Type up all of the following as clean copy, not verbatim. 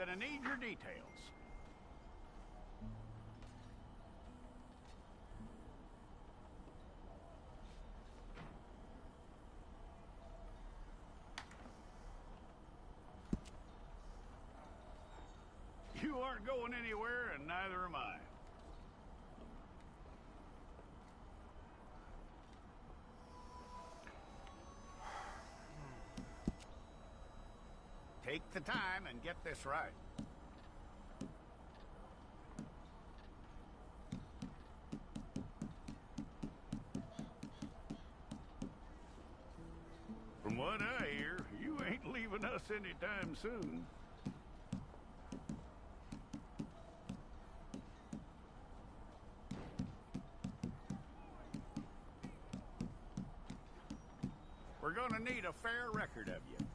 gonna need your details. You aren't going anywhere, and neither am I. Take the time and get this right. From what I hear, you ain't leaving us anytime soon. We're gonna need a fair record of you.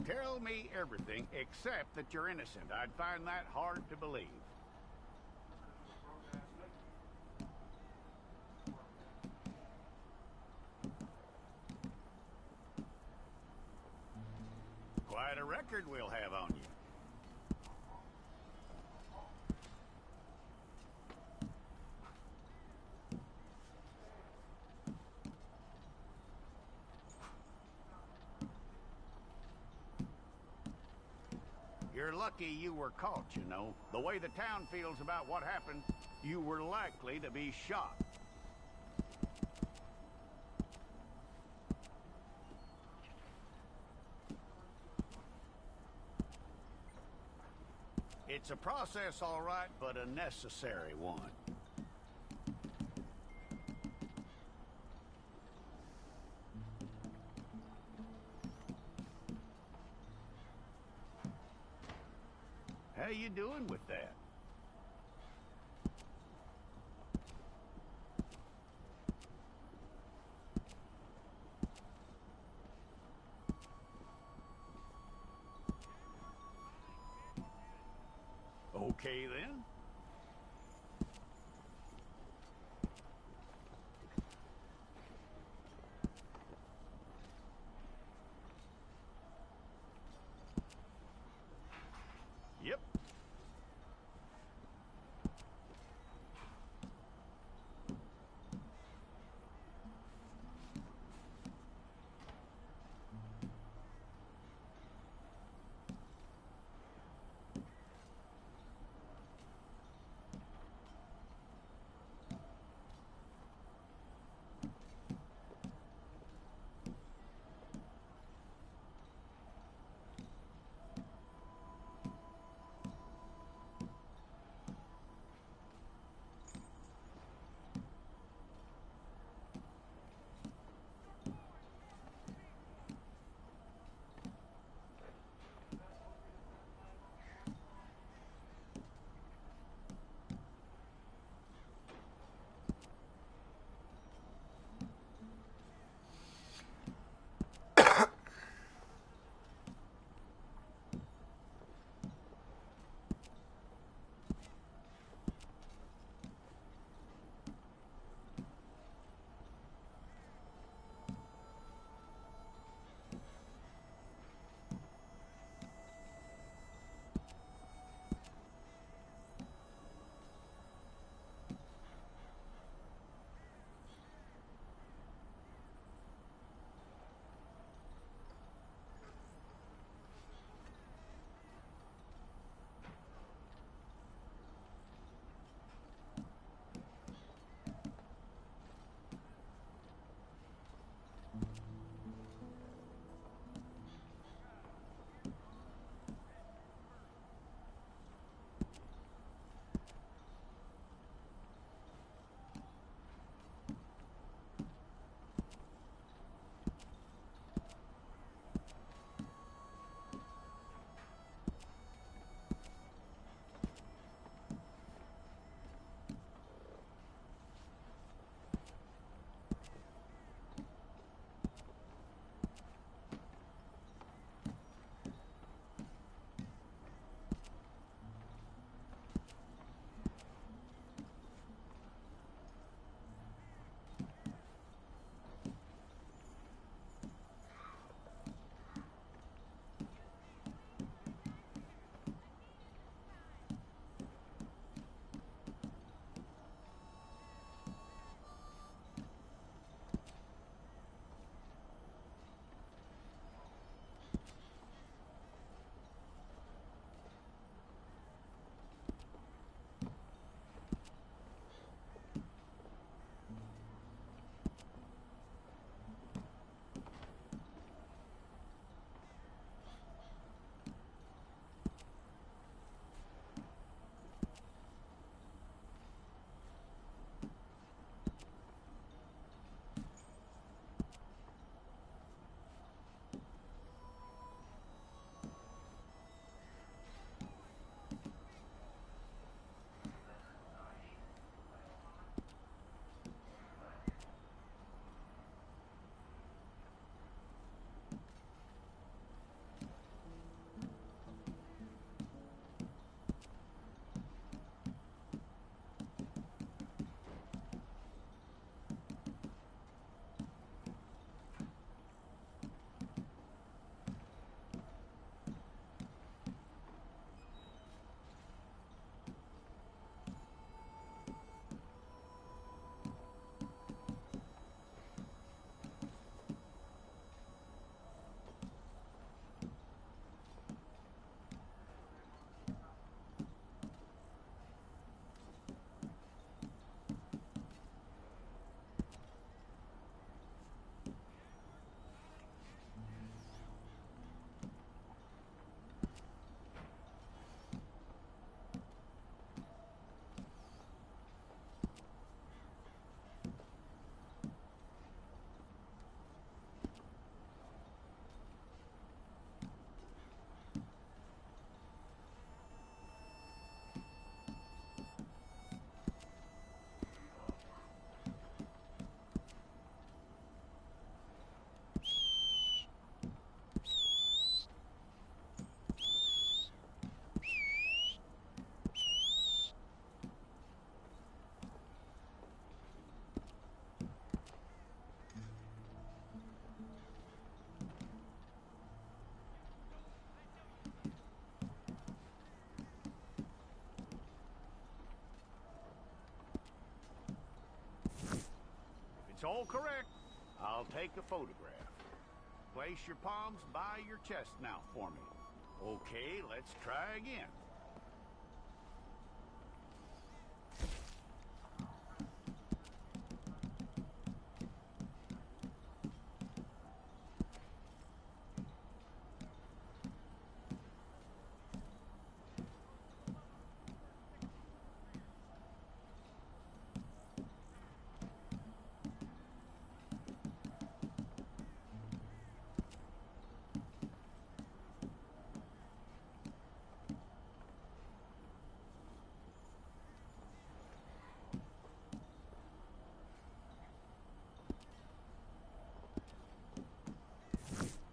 Tell me everything except that you're innocent. I'd find that hard to believe. Quite a record we'll have on you. You're lucky you were caught, you know. The way the town feels about what happened, you were likely to be shot. It's a process, all right, but a necessary one. How you doing with that? Okay, then. Yep. all correct. I'll take a photograph. Place your palms by your chest now for me. Okay, let's try again.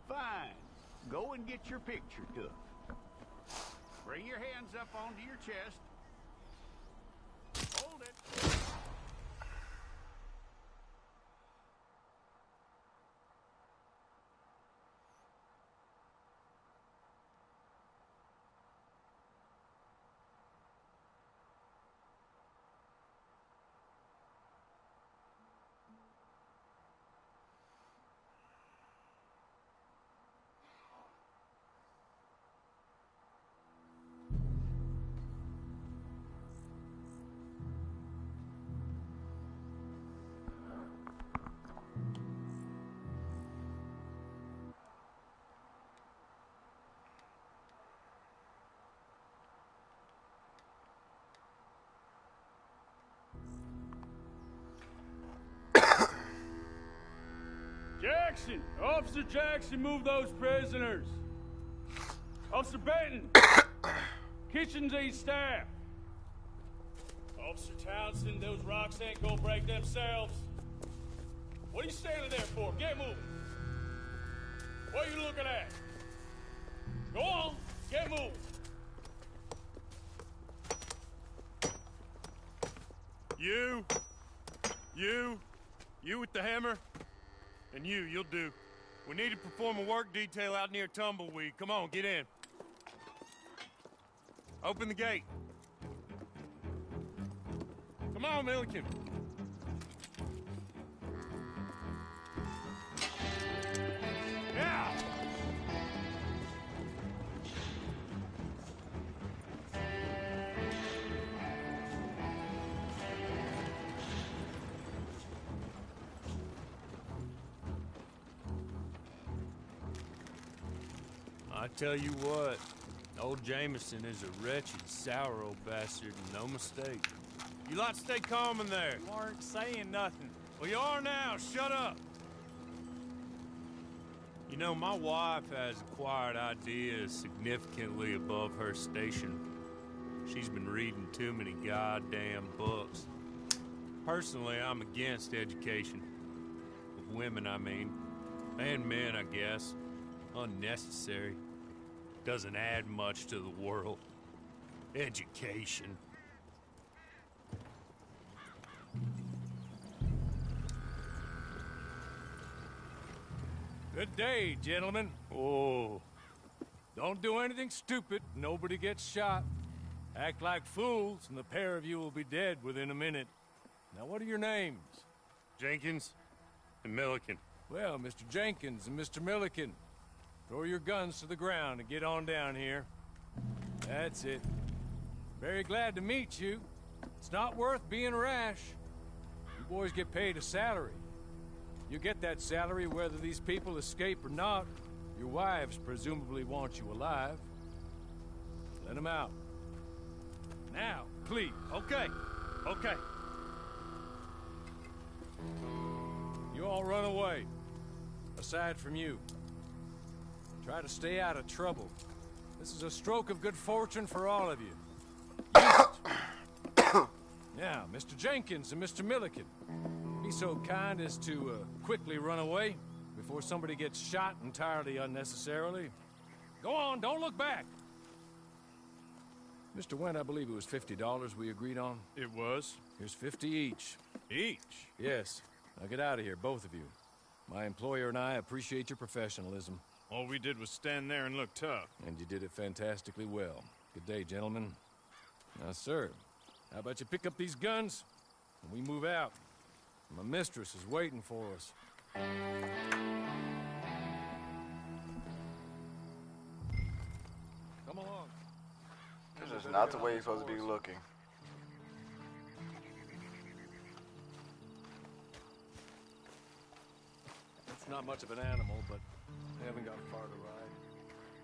Fine. Go and get your picture took. Bring your hands up onto your chest. Hold it. Jackson! Officer Jackson, move those prisoners! Officer Benton! Kitchens aid staff! Officer Townsend, those rocks ain't gonna break themselves. What are you standing there for? Get moving! What are you looking at? Go on, get moving! You with the hammer? And you'll do. We need to perform a work detail out near Tumbleweed. Come on, get in. Open the gate. Come on, Milliken. Now! I tell you what, old Jameson is a wretched, sour old bastard, and no mistake. You lot stay calm in there. You aren't saying nothing. Well, you are now. Shut up. You know, my wife has acquired ideas significantly above her station. She's been reading too many goddamn books. Personally, I'm against education. Of women, I mean. And men, I guess. Unnecessary. Doesn't add much to the world. Education. Good day, gentlemen. Oh. Don't do anything stupid. Nobody gets shot. Act like fools, and the pair of you will be dead within a minute. Now, what are your names? Jenkins and Milliken. Well, Mr. Jenkins and Mr. Milliken, throw your guns to the ground and get on down here. That's it. Very glad to meet you. It's not worth being rash. You boys get paid a salary. You get that salary whether these people escape or not. Your wives presumably want you alive. Let them out. Now, please. Okay. Okay. You all run away. Aside from you. Try to stay out of trouble. This is a stroke of good fortune for all of you. Now, Mr. Jenkins and Mr. Milliken, be so kind as to quickly run away before somebody gets shot entirely unnecessarily. Go on, don't look back. Mr. Wendt, I believe it was $50 we agreed on. It was. Here's 50 each. Each? Yes. Now get out of here, both of you. My employer and I appreciate your professionalism. All we did was stand there and look tough. And you did it fantastically well. Good day, gentlemen. Now, sir, how about you pick up these guns and we move out? My mistress is waiting for us. Come along. This is not the way you're supposed to be looking. It's not much of an animal, but they haven't got far to ride.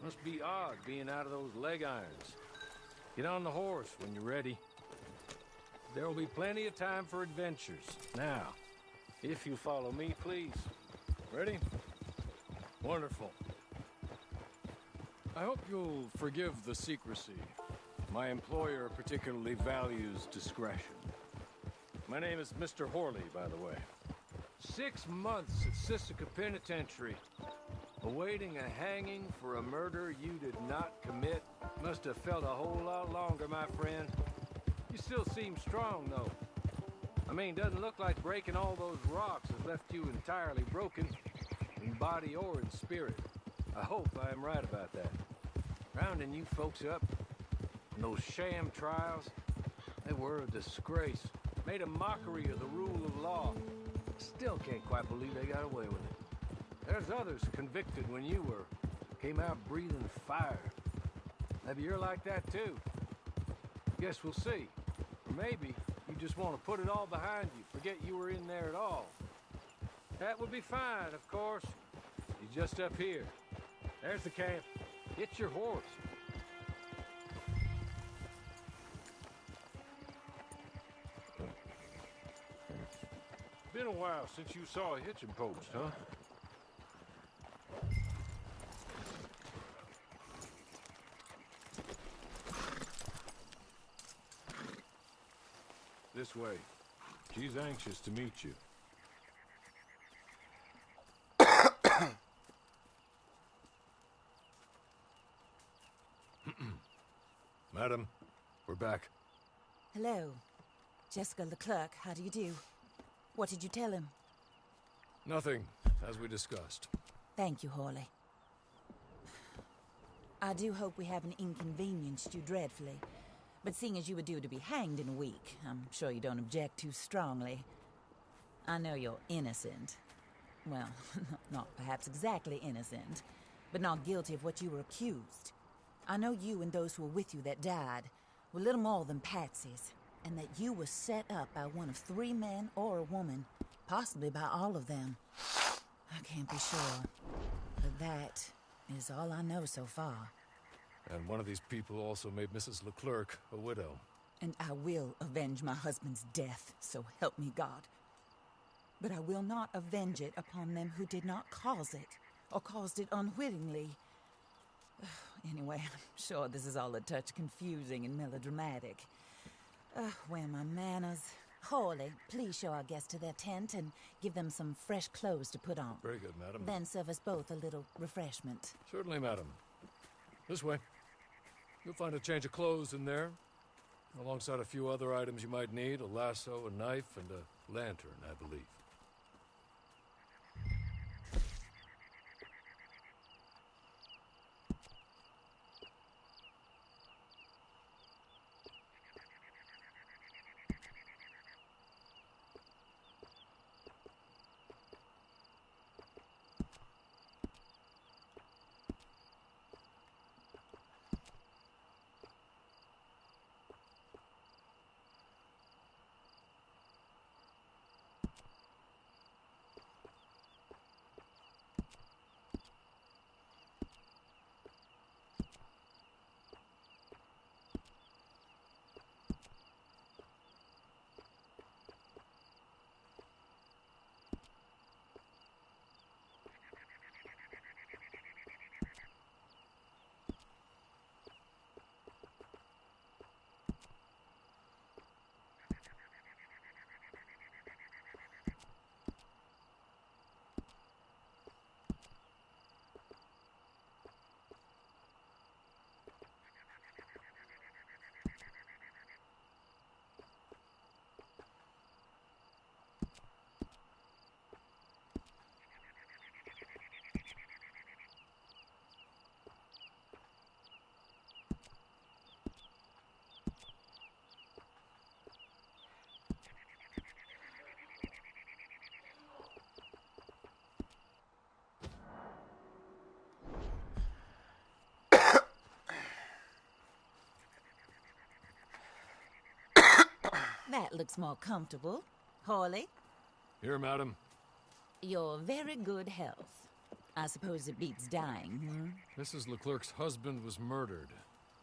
Must be odd being out of those leg irons. Get on the horse when you're ready. There will be plenty of time for adventures. Now, if you follow me, please. Ready? Wonderful. I hope you'll forgive the secrecy. My employer particularly values discretion. My name is Mr. Horley, by the way. 6 months at Sisika Penitentiary, awaiting a hanging for a murder you did not commit. Must have felt a whole lot longer, my friend. You still seem strong, though. I mean, doesn't look like breaking all those rocks has left you entirely broken, in body or in spirit. I hope I am right about that. Rounding you folks up, and those sham trials, they were a disgrace. Made a mockery of the rule of law. Still can't quite believe they got away with it. There's others convicted when you were. Came out breathing fire. Maybe you're like that too. Guess we'll see. Or maybe you just want to put it all behind you, forget you were in there at all. That would be fine, of course. You're just up here. There's the camp. Get your horse. Been a while since you saw a hitching post, huh? This way. She's anxious to meet you. Madam, we're back. Hello. Jessica Leclerc, how do you do? What did you tell him? Nothing, as we discussed. Thank you, Horley. I do hope we haven't inconvenienced you dreadfully. But seeing as you were due to be hanged in a week, I'm sure you don't object too strongly. I know you're innocent. Well, not perhaps exactly innocent, but not guilty of what you were accused. I know you and those who were with you that died were little more than patsies, and that you were set up by one of 3 men or a woman, possibly by all of them. I can't be sure, but that is all I know so far. And one of these people also made Mrs. Leclerc a widow. And I will avenge my husband's death, so help me God. But I will not avenge it upon them who did not cause it, or caused it unwittingly. Anyway, I'm sure this is all a touch confusing and melodramatic. Where are my manners? Horley, please show our guests to their tent and give them some fresh clothes to put on. Very good, madam. Then serve us both a little refreshment. Certainly, madam. This way. You'll find a change of clothes in there, alongside a few other items you might need, a lasso, a knife, and a lantern, I believe. That looks more comfortable. Hawley, Here, madam. your very good health. I suppose it beats dying, hmm? Mrs. Leclerc's husband was murdered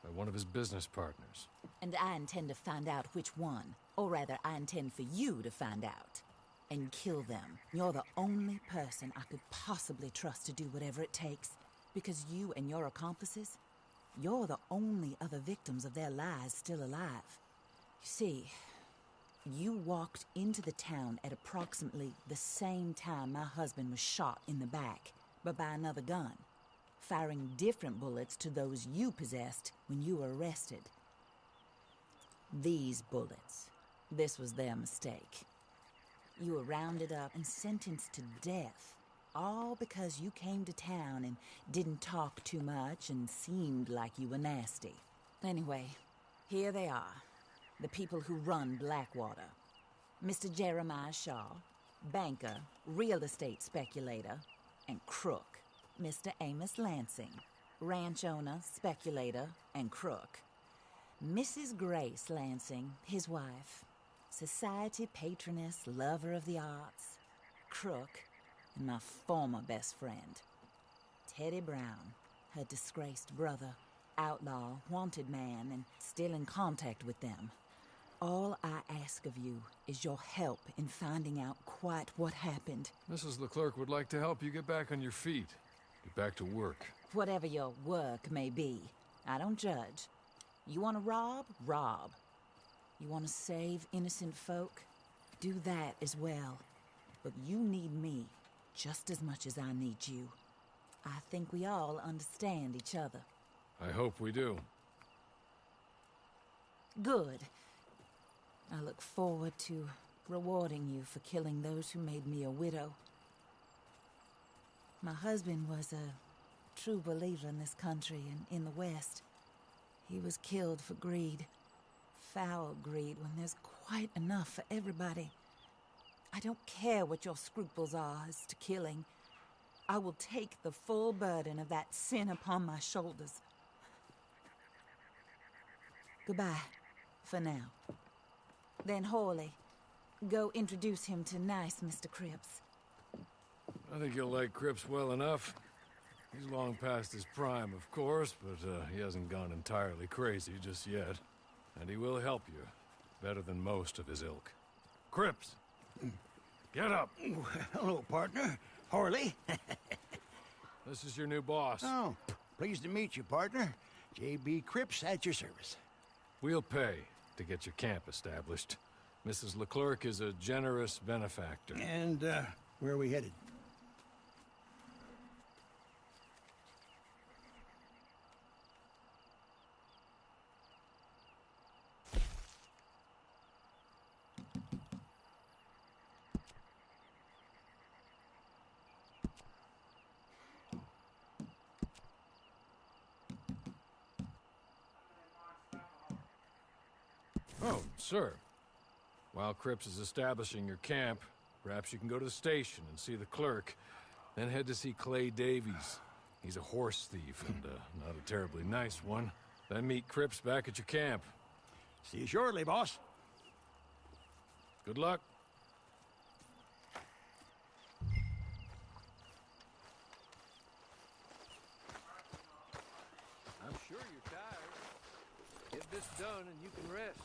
by one of his business partners. And I intend to find out which one. Or rather, I intend for you to find out. And kill them. You're the only person I could possibly trust to do whatever it takes. Because you and your accomplices, you're the only other victims of their lies still alive. You see, you walked into the town at approximately the same time my husband was shot in the back, but by another gun, firing different bullets to those you possessed when you were arrested. These bullets, this was their mistake. You were rounded up and sentenced to death, all because you came to town and didn't talk too much and seemed like you were nasty. Anyway, here they are, the people who run Blackwater. Mr. Jeremiah Shaw, banker, real estate speculator, and crook. Mr. Amos Lansing, ranch owner, speculator, and crook. Mrs. Grace Lansing, his wife, society patroness, lover of the arts, crook, and my former best friend. Teddy Brown, her disgraced brother, outlaw, wanted man, and still in contact with them. All I ask of you is your help in finding out quite what happened. Mrs. Leclerc would like to help you get back on your feet. Get back to work. Whatever your work may be, I don't judge. You want to rob? Rob. You want to save innocent folk? Do that as well. But you need me just as much as I need you. I think we all understand each other. I hope we do. Good. I look forward to rewarding you for killing those who made me a widow. My husband was a true believer in this country and in the West. He was killed for greed. Foul greed when there's quite enough for everybody. I don't care what your scruples are as to killing. I will take the full burden of that sin upon my shoulders. Goodbye, for now. Then Hawley, go introduce him to nice Mr. Cripps. I think you'll like Cripps well enough. He's long past his prime, of course, but he hasn't gone entirely crazy just yet. And he will help you, better than most of his ilk. Cripps! Get up! Hello, partner. Hawley. This is your new boss. Oh, pleased to meet you, partner. J.B. Cripps at your service. We'll pay to get your camp established. Mrs. Leclerc is a generous benefactor. And, where are we headed? Oh, sir. While Cripps is establishing your camp, perhaps you can go to the station and see the clerk, then head to see Clay Davies. He's a horse thief, and not a terribly nice one. Then meet Cripps back at your camp. See you shortly, boss. Good luck. I'm sure you're tired. Get this done and you can rest.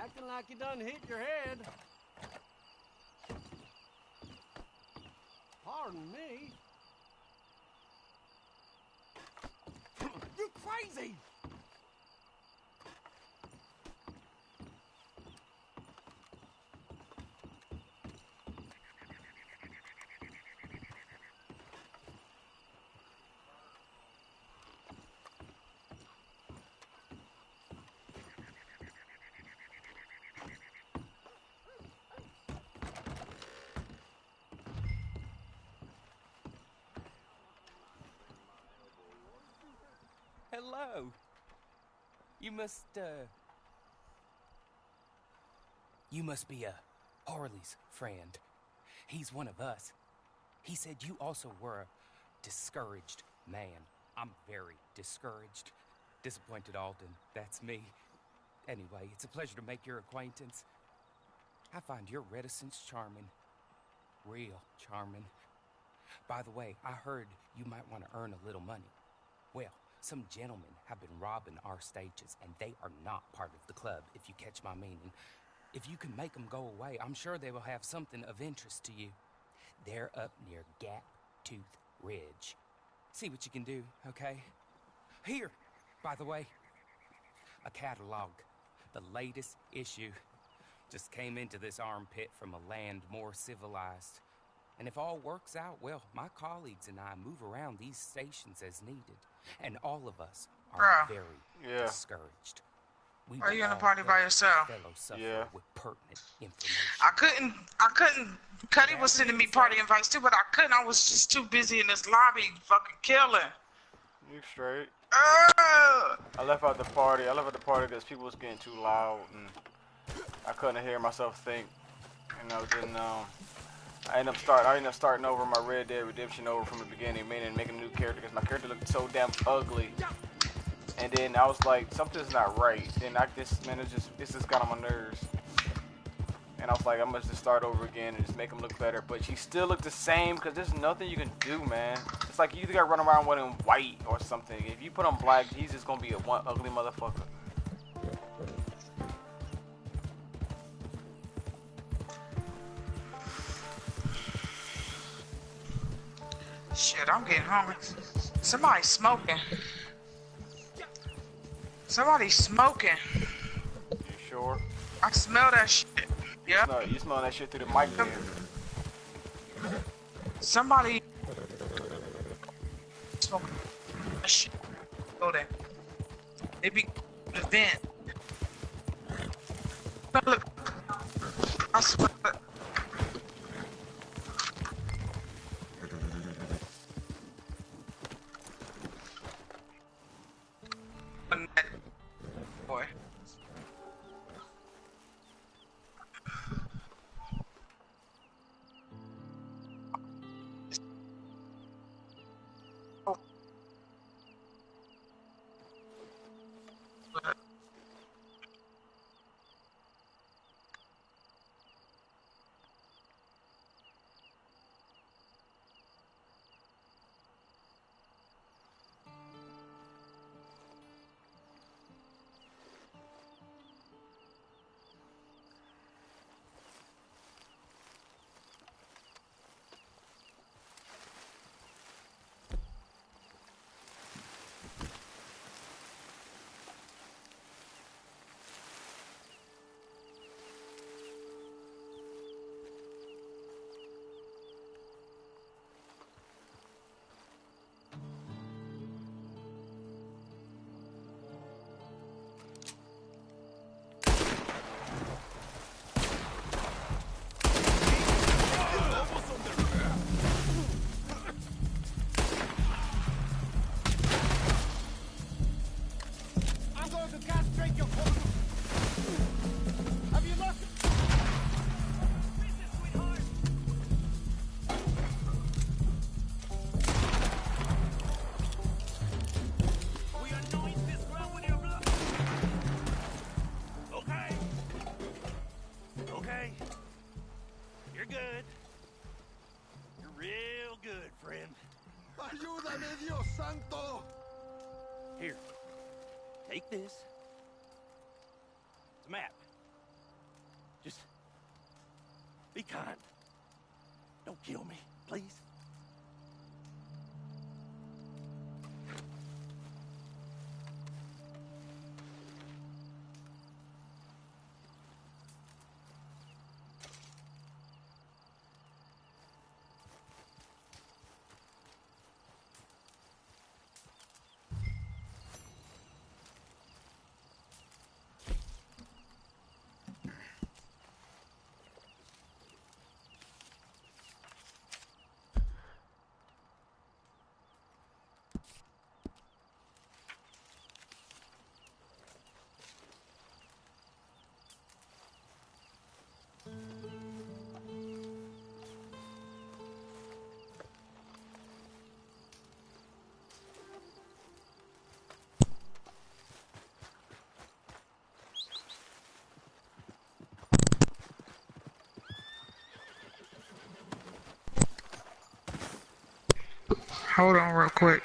Acting like you done hit your head. Pardon me. You crazy! Hello. You must be Harley's friend. He's one of us. He said you also were a discouraged man. I'm very discouraged. Disappointed Alden, that's me. Anyway, it's a pleasure to make your acquaintance. I find your reticence charming. Real charming. By the way, I heard you might want to earn a little money. Well, some gentlemen have been robbing our stages, and they are not part of the club, if you catch my meaning. If you can make them go away, I'm sure they will have something of interest to you. They're up near Gap Tooth Ridge. See what you can do, okay? Here, by the way, a catalog. The latest issue. Just came into this armpit from a land more civilized. And if all works out, well, my colleagues and I move around these stations as needed. And all of us are very discouraged. Are you in a party by yourself? Yeah. With pertinent information. I couldn't. Cuddy was sending me party invites too, but I couldn't. I was just too busy in this lobby fucking killing. You straight? I left out the party. Because people was getting too loud and I couldn't hear myself think. And I ended up starting over my Red Dead Redemption over from the beginning, meaning making a new character because my character looked so damn ugly. And then I was like, something's not right. Then this just got on my nerves. And I was like, I must just start over again and just make him look better. But she still looked the same because there's nothing you can do, man. It's like you either gotta run around with him white or something. If you put him black, he's just gonna be one ugly motherfucker. Shit, I'm getting hungry. Somebody's smoking. Somebody's smoking. You sure? I smell that shit. Yeah. No, you smell that shit through the mic there. Somebody smoking that shit. Go there. They be the vent. Look, I smell it. Boy. Here, take this. It's a map. Be kind. Don't kill me, please. Hold on real quick.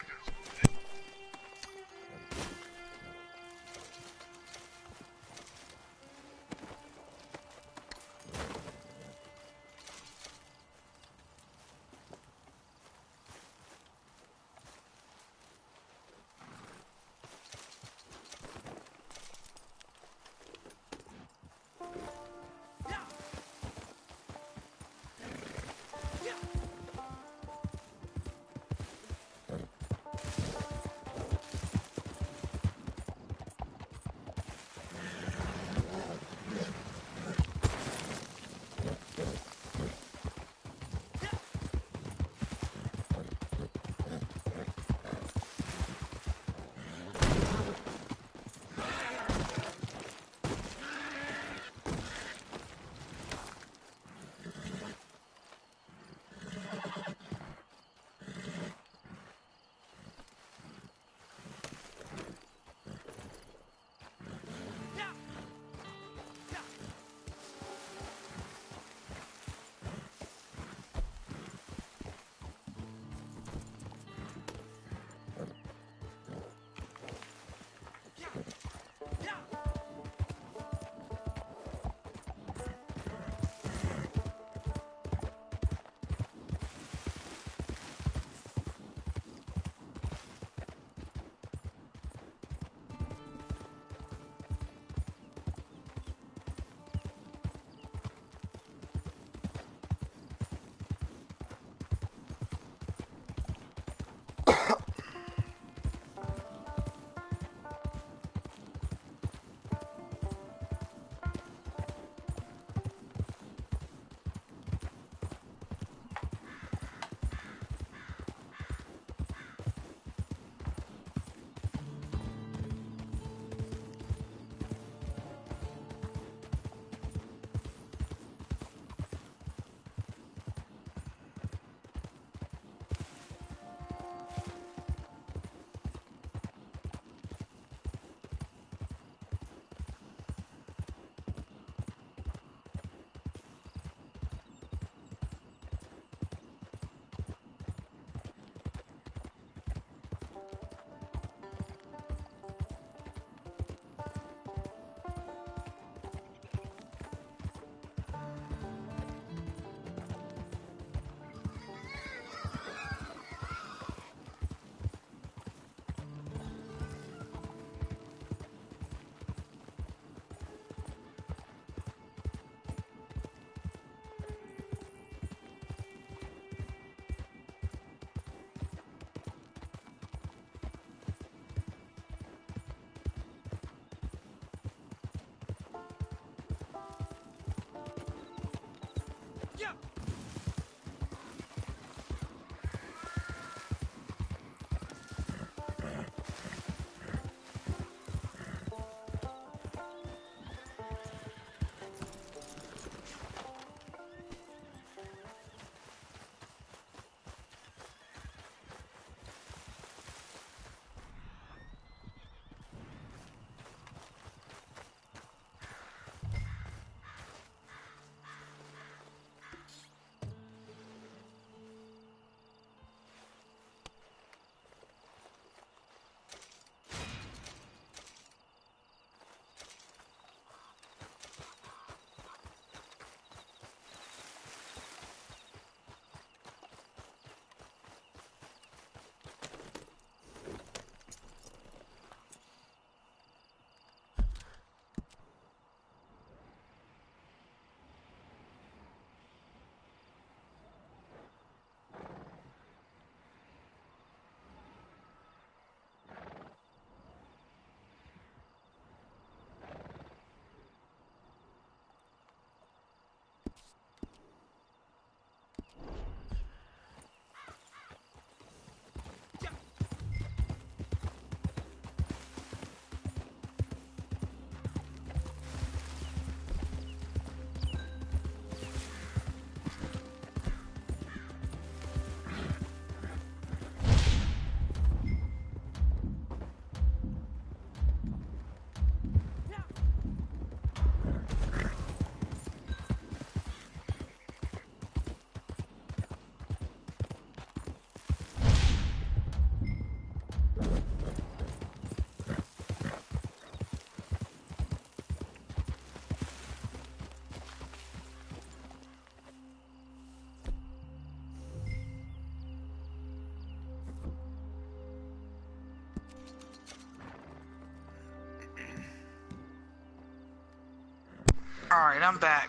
Alright, I'm back.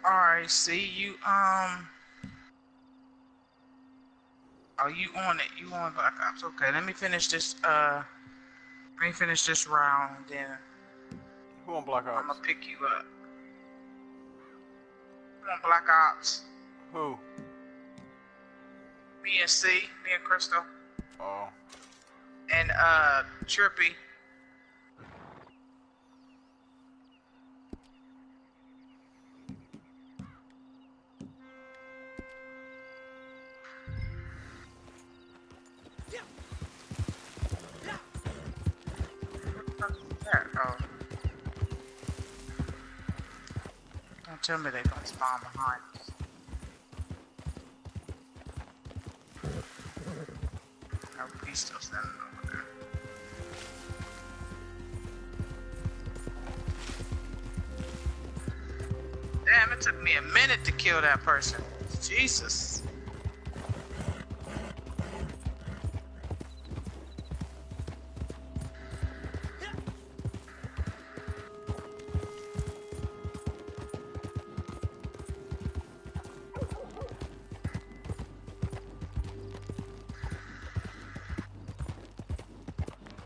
Alright, see you, oh, you on it. You on Black Ops. Okay, let me finish this, round, then Who on Black Ops? I'm gonna pick you up. Who on Black Ops? Who? Me and C, me and Crystal. Oh. And, Trippy. Oh. Don't tell me they're gonna spawn behind us. No, he's still standing over there. Damn, it took me a minute to kill that person. Jesus.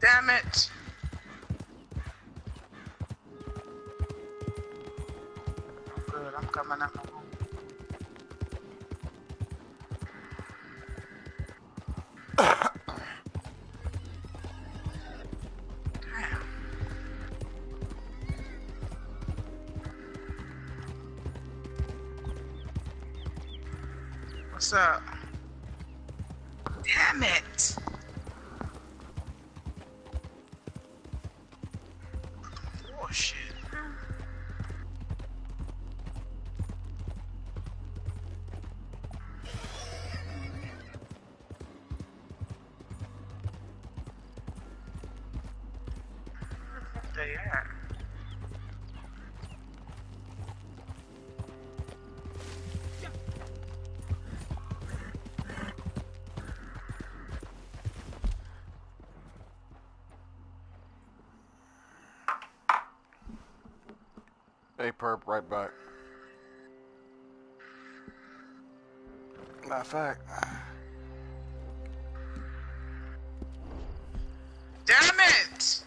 Damn it. I'm good, I'm coming up. Damn. What's up? Damn it. Oh shit. Where the fuck they at? Hey, perp, right back. Matter of fact. Damn it!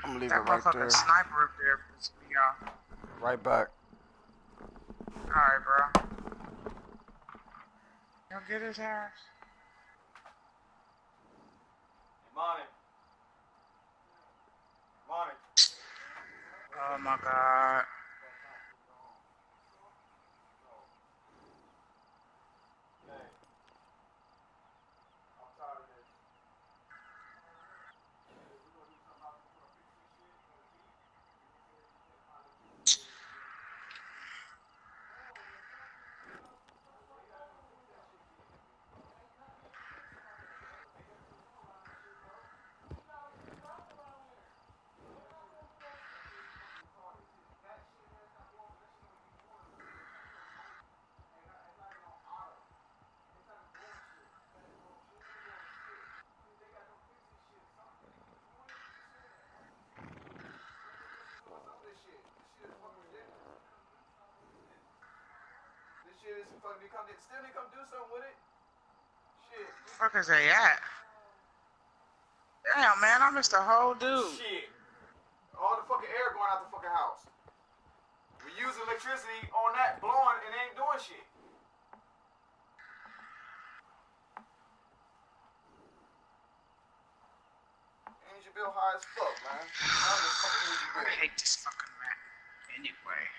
I'm gonna leave That it right motherfucking there. sniper up there pissed me off. Right back. Alright, bro. Y'all get his ass? Money. Money. Oh my god. Fuck is they at? Damn, man, I missed a whole dude. Shit. All the fucking air going out the fucking house. We use electricity on that blowing and it ain't doing shit. Energy bill high as fuck, man. I hate this fucking map. Anyway.